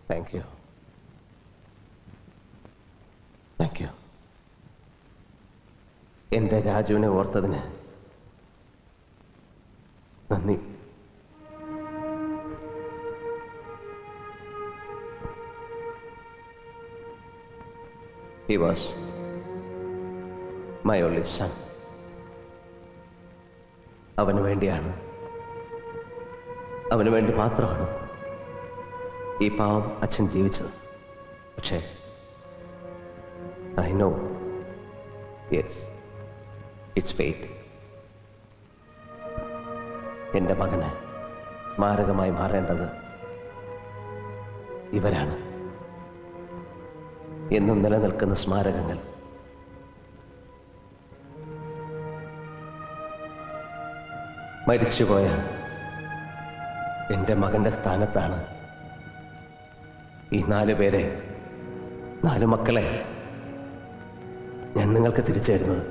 Thank you. Thank you. എന്റെ രാജുവിനെ ഓർത്തതിന് നന്ദി. He was my only son. അവന് വേണ്ടിയാണ്, അവന് വേണ്ടി മാത്രമാണ് ഈ പാവം അച്ഛൻ ജീവിച്ചത്. പക്ഷേ I know, yes, it's fate. എന്റെ മകന് സ്മാരകമായി മാറേണ്ടത് ഇവരാണ്. എന്നും നിലനിൽക്കുന്ന സ്മാരകങ്ങൾ. മരിച്ചുപോയ എന്റെ മകന്റെ സ്ഥാനത്താണ് ഈ 4 പേരെ, 4 മക്കളെ ഞാൻ നിങ്ങൾക്ക് തിരിച്ചു തരുന്നത്.